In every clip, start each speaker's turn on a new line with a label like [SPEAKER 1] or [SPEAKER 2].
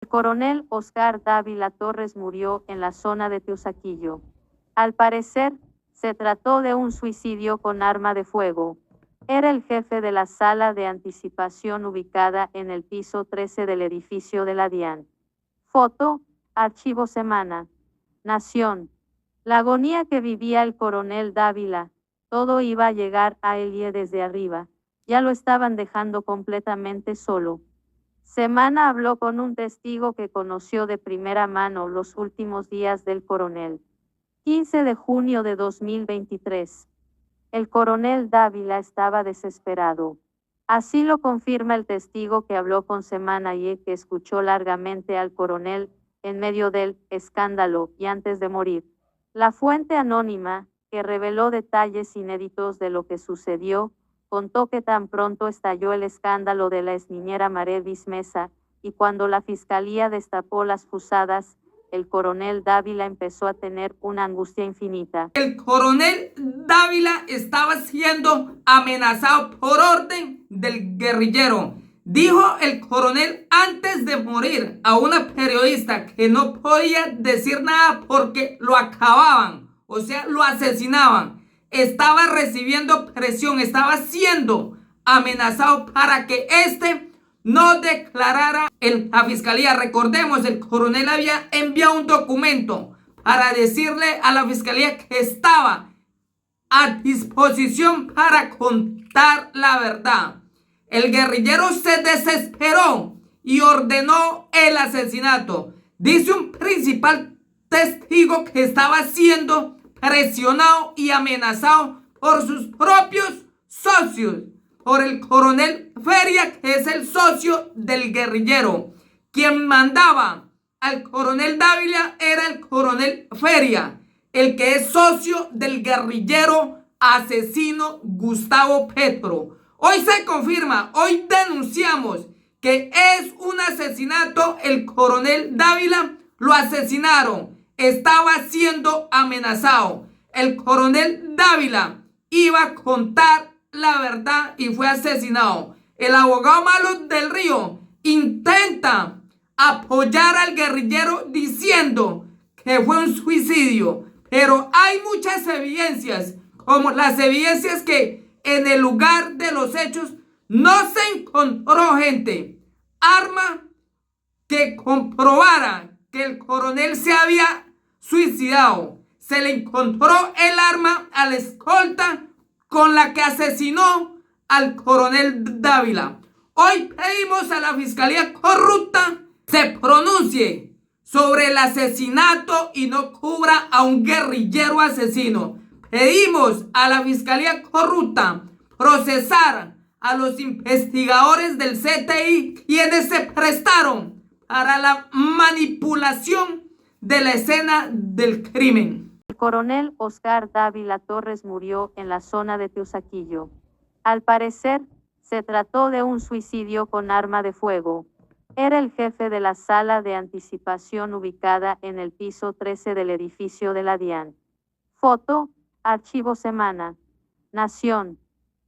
[SPEAKER 1] El coronel Oscar Dávila Torres murió en la zona de Teusaquillo. Al parecer, se trató de un suicidio con arma de fuego. Era el jefe de la sala de anticipación ubicada en el piso 13 del edificio de la DIAN. Foto, Archivo Semana. Nación. La agonía que vivía el coronel Dávila, todo iba a llegar a Elie desde arriba, ya lo estaban dejando completamente solo. Semana habló con un testigo que conoció de primera mano los últimos días del coronel. 15 de junio de 2023. El coronel Dávila estaba desesperado. Así lo confirma el testigo que habló con Semana y que escuchó largamente al coronel en medio del escándalo y antes de morir. La fuente anónima, que reveló detalles inéditos de lo que sucedió, contó que tan pronto estalló el escándalo de la exniñera Marevis Mesa, y cuando la fiscalía destapó las fusadas, el coronel Dávila empezó a tener una angustia infinita.
[SPEAKER 2] El coronel Dávila estaba siendo amenazado por orden del guerrillero. Dijo el coronel antes de morir a una periodista que no podía decir nada porque lo acababan, o sea, lo asesinaban. Estaba recibiendo presión, estaba siendo amenazado para que no declarara en la fiscalía. Recordemos, el coronel había enviado un documento para decirle a la fiscalía que estaba a disposición para contar la verdad. El guerrillero se desesperó y ordenó el asesinato. Dice un principal testigo que estaba siendo presionado y amenazado por sus propios socios, por el coronel Feria, que es el socio del guerrillero. Quien mandaba al coronel Dávila era el coronel Feria, el que es socio del guerrillero asesino Gustavo Petro. Hoy se confirma, hoy denunciamos que es un asesinato. El coronel Dávila lo asesinaron, estaba siendo amenazado. El coronel Dávila iba a contar la verdad y fue asesinado. El abogado Malo del Río intenta apoyar al guerrillero diciendo que fue un suicidio, pero hay muchas evidencias, como las evidencias que en el lugar de los hechos no se encontró arma que comprobara que el coronel se había suicidado. Se le encontró el arma a la escolta con la que asesinó al coronel Dávila. Hoy pedimos a la fiscalía corrupta se pronuncie sobre el asesinato y no cubra a un guerrillero asesino. Pedimos a la fiscalía corrupta procesar a los investigadores del CTI, quienes se prestaron para la manipulación de la escena del crimen.
[SPEAKER 1] El coronel Oscar Dávila Torres murió en la zona de Teusaquillo. Al parecer, se trató de un suicidio con arma de fuego. Era el jefe de la sala de anticipación ubicada en el piso 13 del edificio de la DIAN. Foto, Archivo Semana. Nación.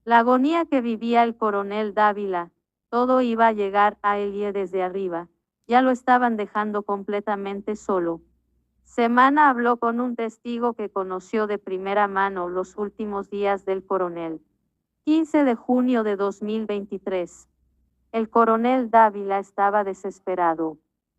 [SPEAKER 1] La agonía que vivía el coronel Dávila, todo iba a llegar a Elie desde arriba, ya lo estaban dejando completamente solo. Semana habló con un testigo que conoció de primera mano los últimos días del coronel. 15 de junio de 2023. El coronel Dávila estaba desesperado.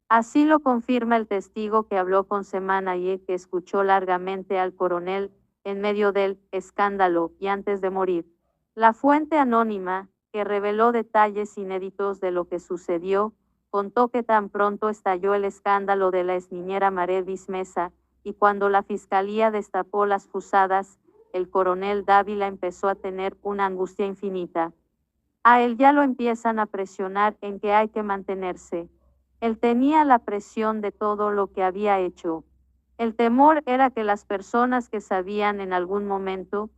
[SPEAKER 1] Así lo confirma el testigo que habló con Semana y que escuchó largamente al coronel en medio del escándalo y antes de morir. La fuente anónima, que reveló detalles inéditos de lo que sucedió, contó que tan pronto estalló el escándalo de la exniñera Marevis Mesa, y cuando la fiscalía destapó las fusadas, el coronel Dávila empezó a tener una angustia infinita. A él ya lo empiezan a presionar en que hay que mantenerse. Él tenía la presión de todo lo que había hecho. El temor era que las personas que sabían en algún momento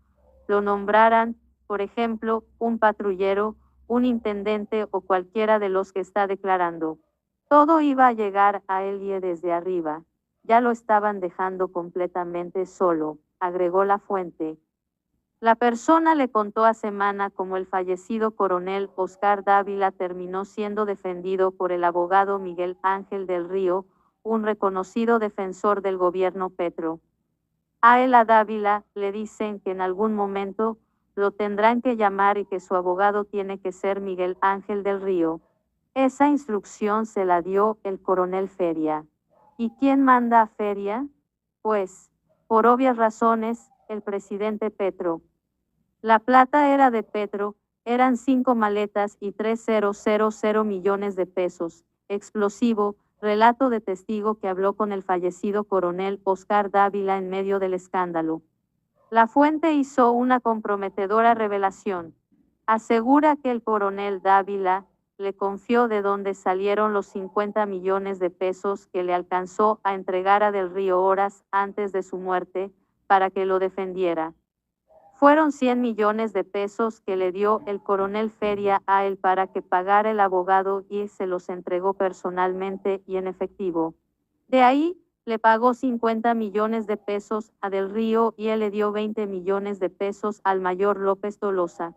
[SPEAKER 1] lo nombraran, por ejemplo, un patrullero, un intendente o cualquiera de los que está declarando. Todo iba a llegar a Elie desde arriba. Ya lo estaban dejando completamente solo, agregó la fuente. La persona le contó a Semana cómo el fallecido coronel Oscar Dávila terminó siendo defendido por el abogado Miguel Ángel del Río, un reconocido defensor del gobierno Petro. A él, a Dávila, le dicen que en algún momento lo tendrán que llamar y que su abogado tiene que ser Miguel Ángel del Río. Esa instrucción se la dio el coronel Feria. ¿Y quién manda a Feria? Pues, por obvias razones, el presidente Petro. La plata era de Petro, eran 5 maletas y 3,000 millones de pesos. Explosivo, relato de testigo que habló con el fallecido coronel Oscar Dávila en medio del escándalo. La fuente hizo una comprometedora revelación. Asegura que el coronel Dávila le confió de dónde salieron los 50 millones de pesos que le alcanzó a entregar a Del Río horas antes de su muerte para que lo defendiera. Fueron 100 millones de pesos que le dio el coronel Feria a él para que pagara el abogado y se los entregó personalmente y en efectivo. De ahí, le pagó 50 millones de pesos a Del Río y él le dio 20 millones de pesos al mayor López Tolosa.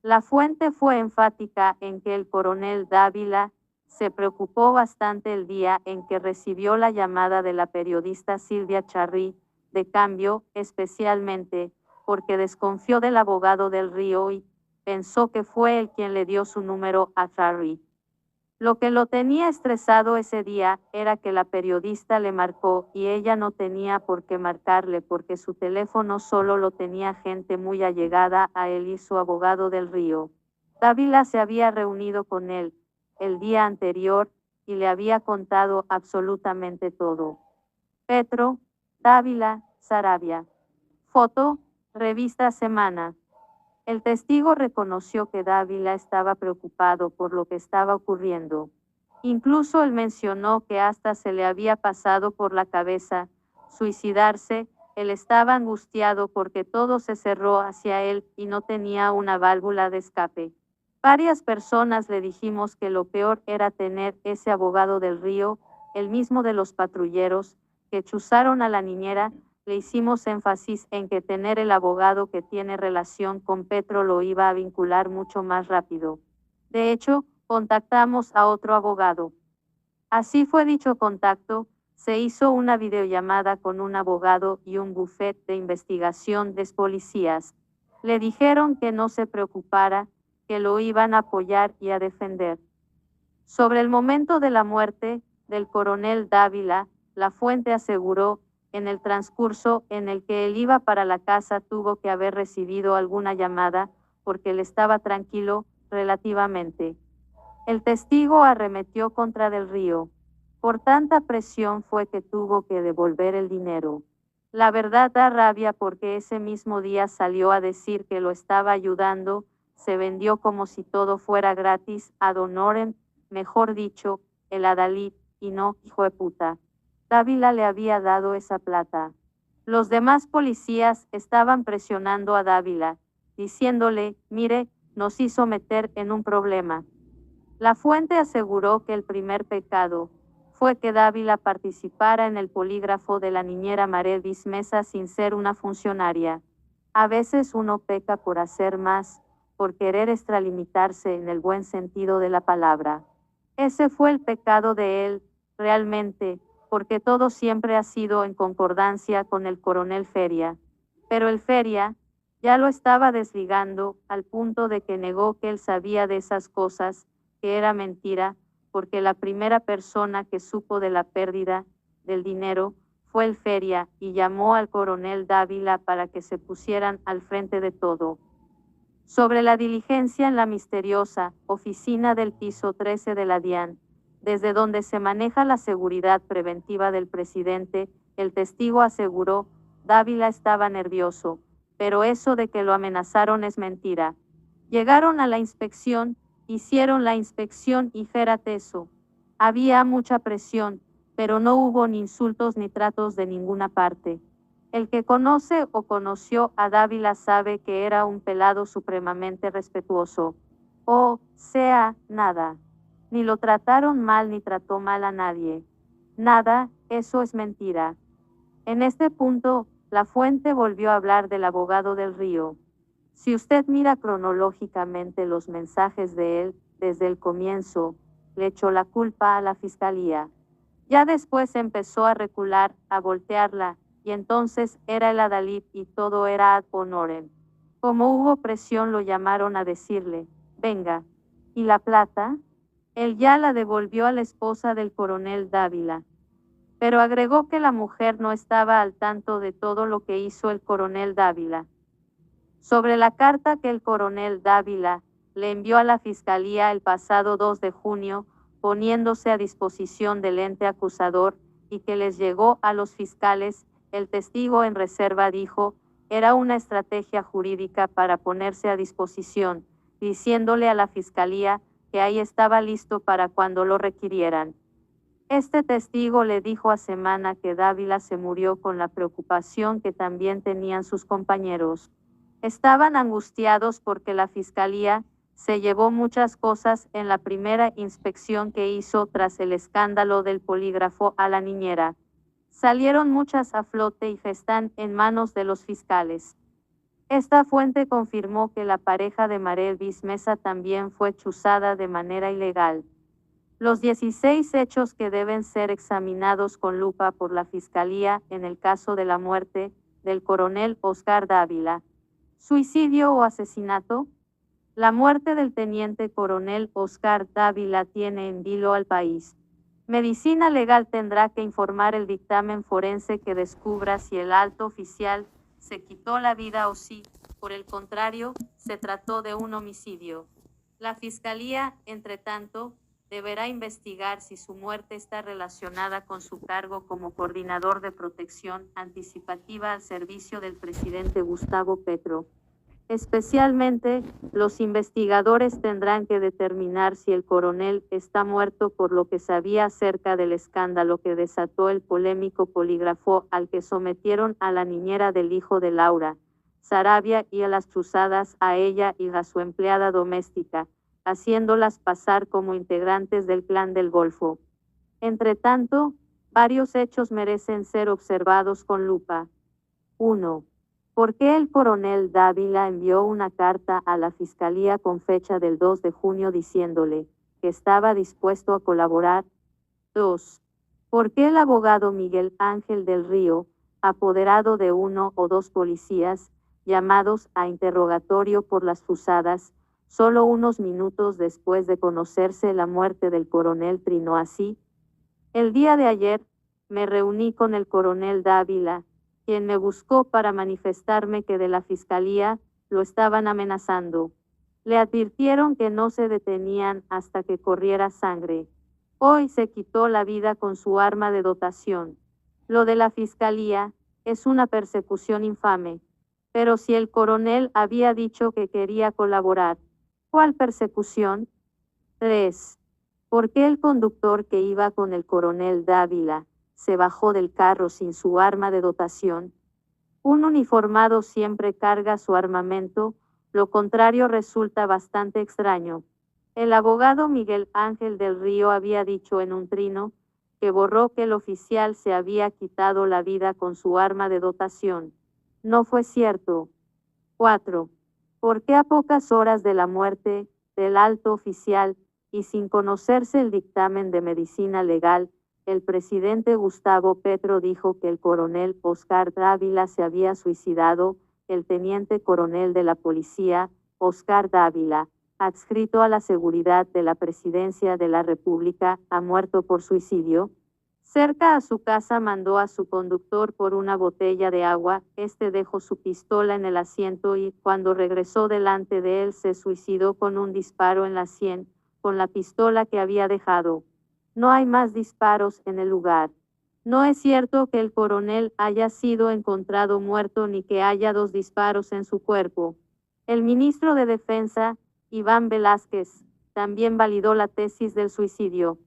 [SPEAKER 1] La fuente fue enfática en que el coronel Dávila se preocupó bastante el día en que recibió la llamada de la periodista Silvia Charri, de cambio, especialmente, porque desconfió del abogado Del Río y pensó que fue él quien le dio su número a Charri. Lo que lo tenía estresado ese día era que la periodista le marcó y ella no tenía por qué marcarle porque su teléfono solo lo tenía gente muy allegada a él y su abogado Del Río. Dávila se había reunido con él el día anterior y le había contado absolutamente todo. Petro, Dávila, Saravia. Foto, revista Semana. El testigo reconoció que Dávila estaba preocupado por lo que estaba ocurriendo. Incluso él mencionó que hasta se le había pasado por la cabeza suicidarse. Él estaba angustiado porque todo se cerró hacia él y no tenía una válvula de escape. Varias personas le dijimos que lo peor era tener ese abogado Del Río, el mismo de los patrulleros, que chuzaron a la niñera. Le hicimos énfasis en que tener el abogado que tiene relación con Petro lo iba a vincular mucho más rápido. De hecho, contactamos a otro abogado. Así fue dicho contacto, se hizo una videollamada con un abogado y un bufete de investigación de policías. Le dijeron que no se preocupara, que lo iban a apoyar y a defender. Sobre el momento de la muerte del coronel Dávila, la fuente aseguró, en el transcurso en el que él iba para la casa tuvo que haber recibido alguna llamada, porque él estaba tranquilo, relativamente. El testigo arremetió contra Del Río. Por tanta presión fue que tuvo que devolver el dinero. La verdad da rabia porque ese mismo día salió a decir que lo estaba ayudando, se vendió como si todo fuera gratis, ad honorem, mejor dicho, el adalid, y no, hijo de puta. Dávila le había dado esa plata. Los demás policías estaban presionando a Dávila, diciéndole, mire, nos hizo meter en un problema. La fuente aseguró que el primer pecado fue que Dávila participara en el polígrafo de la niñera Maredis Mesa sin ser una funcionaria. A veces uno peca por hacer más, por querer extralimitarse en el buen sentido de la palabra. Ese fue el pecado de él, realmente, porque todo siempre ha sido en concordancia con el coronel Feria. Pero el Feria ya lo estaba desligando, al punto de que negó que él sabía de esas cosas, que era mentira, porque la primera persona que supo de la pérdida del dinero fue el Feria y llamó al coronel Dávila para que se pusieran al frente de todo. Sobre la diligencia en la misteriosa oficina del piso 13 de la DIAN, desde donde se maneja la seguridad preventiva del presidente, el testigo aseguró, Dávila estaba nervioso, pero eso de que lo amenazaron es mentira. Llegaron a la inspección, hicieron la inspección y férate eso. Había mucha presión, pero no hubo ni insultos ni tratos de ninguna parte. El que conoce o conoció a Dávila sabe que era un pelado supremamente respetuoso. O sea, nada. Ni lo trataron mal ni trató mal a nadie. Nada, eso es mentira. En este punto, La fuente volvió a hablar del abogado del Río. Si usted mira cronológicamente los mensajes de él, desde el comienzo, le echó la culpa a la fiscalía. Ya después empezó a recular, a voltearla, y entonces era el adalid y todo era ad honorem. Como hubo presión lo llamaron a decirle, venga, ¿y la plata? Él ya la devolvió a la esposa del coronel Dávila. Pero agregó que la mujer no estaba al tanto de todo lo que hizo el coronel Dávila. Sobre la carta que el coronel Dávila le envió a la fiscalía el pasado 2 de junio, poniéndose a disposición del ente acusador, y que les llegó a los fiscales, el testigo en reserva dijo, era una estrategia jurídica para ponerse a disposición, diciéndole a la fiscalía que ahí estaba listo para cuando lo requirieran. Este testigo le dijo a Semana que Dávila se murió con la preocupación que también tenían sus compañeros. Estaban angustiados porque la fiscalía se llevó muchas cosas en la primera inspección que hizo tras el escándalo del polígrafo a la niñera. Salieron muchas a flote y están en manos de los fiscales. Esta fuente confirmó que la pareja de Marevis Mesa también fue chuzada de manera ilegal. Los 16 hechos que deben ser examinados con lupa por la Fiscalía en el caso de la muerte del coronel Oscar Dávila. ¿Suicidio o asesinato? La muerte del teniente coronel Oscar Dávila tiene en vilo al país. Medicina Legal tendrá que informar el dictamen forense que descubra si el alto oficial se quitó la vida o si, por el contrario, se trató de un homicidio. La Fiscalía, entre tanto, deberá investigar si su muerte está relacionada con su cargo como coordinador de protección anticipativa al servicio del presidente Gustavo Petro. Especialmente, los investigadores tendrán que determinar si el coronel está muerto por lo que sabía acerca del escándalo que desató el polémico polígrafo al que sometieron a la niñera del hijo de Laura, Sarabia, y a las chuzadas a ella y a su empleada doméstica, haciéndolas pasar como integrantes del clan del Golfo. Entre tanto, varios hechos merecen ser observados con lupa. 1. ¿Por qué el coronel Dávila envió una carta a la Fiscalía con fecha del 2 de junio diciéndole que estaba dispuesto a colaborar? 2. ¿Por qué el abogado Miguel Ángel del Río, apoderado de uno o dos policías, llamados a interrogatorio por las fusadas, solo unos minutos después de conocerse la muerte del coronel trinó así? El día de ayer, me reuní con el coronel Dávila, quien me buscó para manifestarme que de la Fiscalía lo estaban amenazando. Le advirtieron que no se detenían hasta que corriera sangre. Hoy se quitó la vida con su arma de dotación. Lo de la Fiscalía es una persecución infame. Pero si el coronel había dicho que quería colaborar, ¿cuál persecución? 3. ¿Por qué el conductor que iba con el coronel Dávila se bajó del carro sin su arma de dotación? Un uniformado siempre carga su armamento, lo contrario resulta bastante extraño. El abogado Miguel Ángel del Río había dicho en un trino que borró que el oficial se había quitado la vida con su arma de dotación. No fue cierto. 4. ¿Por qué a pocas horas de la muerte del alto oficial y sin conocerse el dictamen de medicina legal, el presidente Gustavo Petro dijo que el coronel Oscar Dávila se había suicidado? El teniente coronel de la policía, Oscar Dávila, adscrito a la seguridad de la presidencia de la República, ha muerto por suicidio. Cerca a su casa mandó a su conductor por una botella de agua, este dejó su pistola en el asiento y, cuando regresó delante de él, se suicidó con un disparo en la sien, con la pistola que había dejado. No hay más disparos en el lugar. No es cierto que el coronel haya sido encontrado muerto ni que haya dos disparos en su cuerpo. El ministro de Defensa, Iván Velázquez, también validó la tesis del suicidio.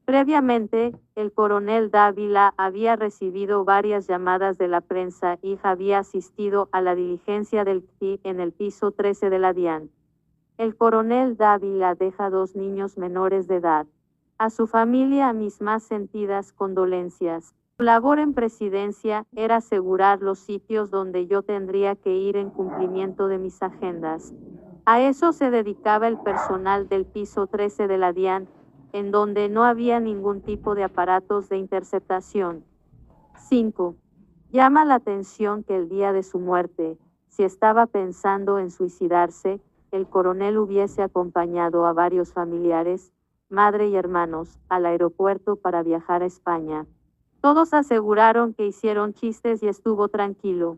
[SPEAKER 1] Previamente, el coronel Dávila había recibido varias llamadas de la prensa y había asistido a la diligencia del CTI en el piso 13 de la DIAN. El coronel Dávila deja 2 niños menores de edad. A su familia mis más sentidas condolencias. Su labor en presidencia era asegurar los sitios donde yo tendría que ir en cumplimiento de mis agendas. A eso se dedicaba el personal del piso 13 de la DIAN, en donde no había ningún tipo de aparatos de interceptación. 5. Llama la atención que el día de su muerte, si estaba pensando en suicidarse, el coronel hubiese acompañado a varios familiares, madre y hermanos, al aeropuerto para viajar a España. Todos aseguraron que hicieron chistes y estuvo tranquilo.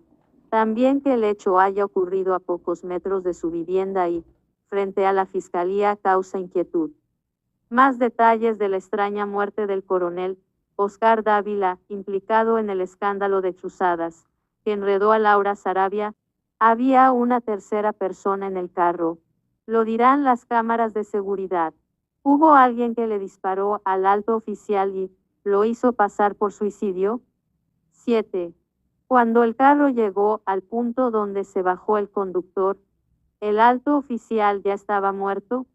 [SPEAKER 1] También que el hecho haya ocurrido a pocos metros de su vivienda y, frente a la fiscalía, causa inquietud. Más detalles de la extraña muerte del coronel Oscar Dávila, implicado en el escándalo de chuzadas, que enredó a Laura Sarabia. Había una tercera persona en el carro. Lo dirán las cámaras de seguridad. ¿Hubo alguien que le disparó al alto oficial y lo hizo pasar por suicidio? 7. Cuando el carro llegó al punto donde se bajó el conductor, ¿el alto oficial ya estaba muerto?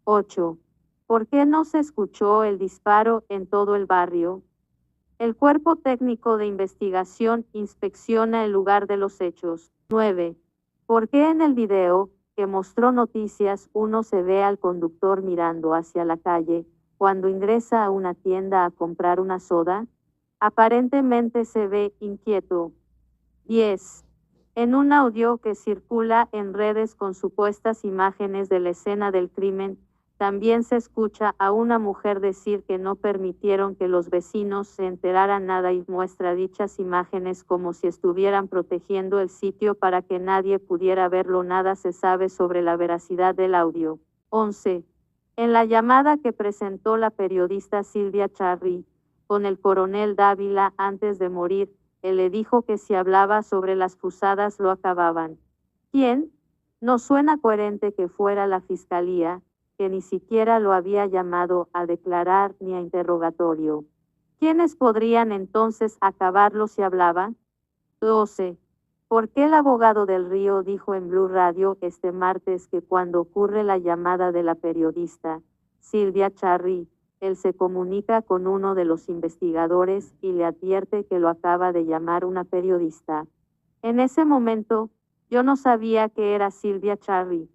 [SPEAKER 1] 8. ¿Por qué no se escuchó el disparo en todo el barrio? El Cuerpo Técnico de Investigación inspecciona el lugar de los hechos. 9. ¿Por qué en el video que mostró Noticias 1 se ve al conductor mirando hacia la calle cuando ingresa a una tienda a comprar una soda? Aparentemente se ve inquieto. 10. En un audio que circula en redes con supuestas imágenes de la escena del crimen, también se escucha a una mujer decir que no permitieron que los vecinos se enteraran nada y muestra dichas imágenes como si estuvieran protegiendo el sitio para que nadie pudiera verlo. Nada se sabe sobre la veracidad del audio. 11. En la llamada que presentó la periodista Silvia Charri con el coronel Dávila antes de morir, él le dijo que si hablaba sobre las fusadas lo acababan. ¿Quién? No suena coherente que fuera la fiscalía, que ni siquiera lo había llamado a declarar ni a interrogatorio. ¿Quiénes podrían entonces acabarlo si hablaban? 12. ¿Por qué el abogado del Río dijo en Blue Radio este martes que cuando ocurre la llamada de la periodista Silvia Charri, él se comunica con uno de los investigadores y le advierte que lo acaba de llamar una periodista? En ese momento, yo no sabía que era Silvia Charri.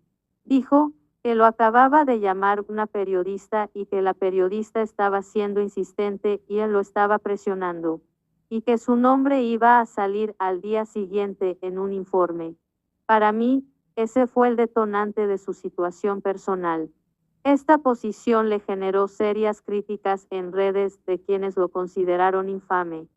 [SPEAKER 1] Dijo que lo acababa de llamar una periodista y que la periodista estaba siendo insistente y él lo estaba presionando, y que su nombre iba a salir al día siguiente en un informe. Para mí, ese fue el detonante de su situación personal. Esta posición le generó serias críticas en redes de quienes lo consideraron infame.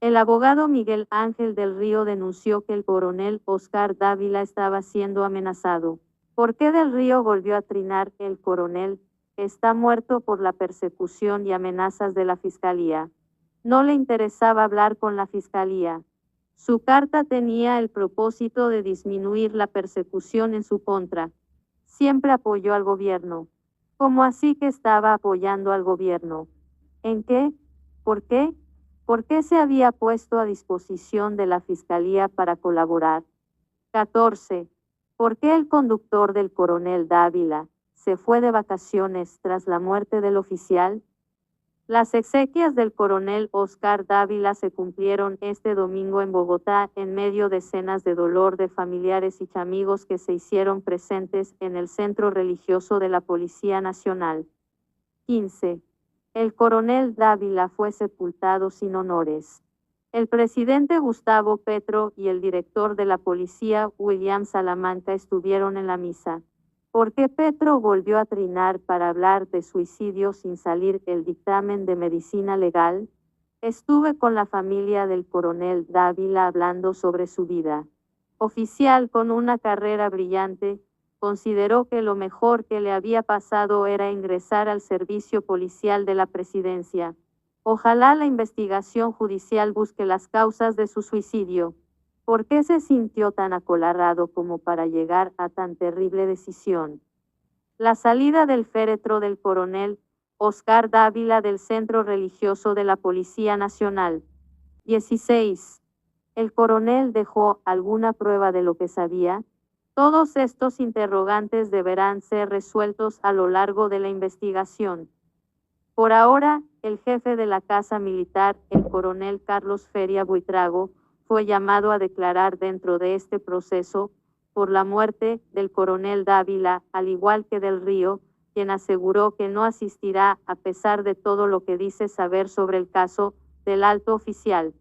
[SPEAKER 1] El abogado Miguel Ángel del Río denunció que el coronel Oscar Dávila estaba siendo amenazado. ¿Por qué del Río volvió a trinar? El coronel está muerto por la persecución y amenazas de la fiscalía. No le interesaba hablar con la fiscalía. Su carta tenía el propósito de disminuir la persecución en su contra. Siempre apoyó al gobierno. ¿Cómo así que estaba apoyando al gobierno? ¿En qué? ¿Por qué? ¿Por qué se había puesto a disposición de la fiscalía para colaborar? 14. ¿Por qué el conductor del coronel Dávila se fue de vacaciones tras la muerte del oficial? Las exequias del coronel Oscar Dávila se cumplieron este domingo en Bogotá en medio de escenas de dolor de familiares y amigos que se hicieron presentes en el centro religioso de la Policía Nacional. 15. El coronel Dávila fue sepultado sin honores. El presidente Gustavo Petro y el director de la policía, William Salamanca, estuvieron en la misa. ¿Por qué Petro volvió a trinar para hablar de suicidio sin salir el dictamen de medicina legal? Estuve con la familia del coronel Dávila hablando sobre su vida. Oficial con una carrera brillante, consideró que lo mejor que le había pasado era ingresar al servicio policial de la presidencia. Ojalá la investigación judicial busque las causas de su suicidio. ¿Por qué se sintió tan acolarrado como para llegar a tan terrible decisión? La salida del féretro del coronel Oscar Dávila del Centro Religioso de la Policía Nacional. 16. ¿El coronel dejó alguna prueba de lo que sabía? Todos estos interrogantes deberán ser resueltos a lo largo de la investigación. Por ahora, el jefe de la Casa Militar, el coronel Carlos Feria Buitrago, fue llamado a declarar dentro de este proceso por la muerte del coronel Dávila, al igual que del Río, quien aseguró que no asistirá a pesar de todo lo que dice saber sobre el caso del alto oficial.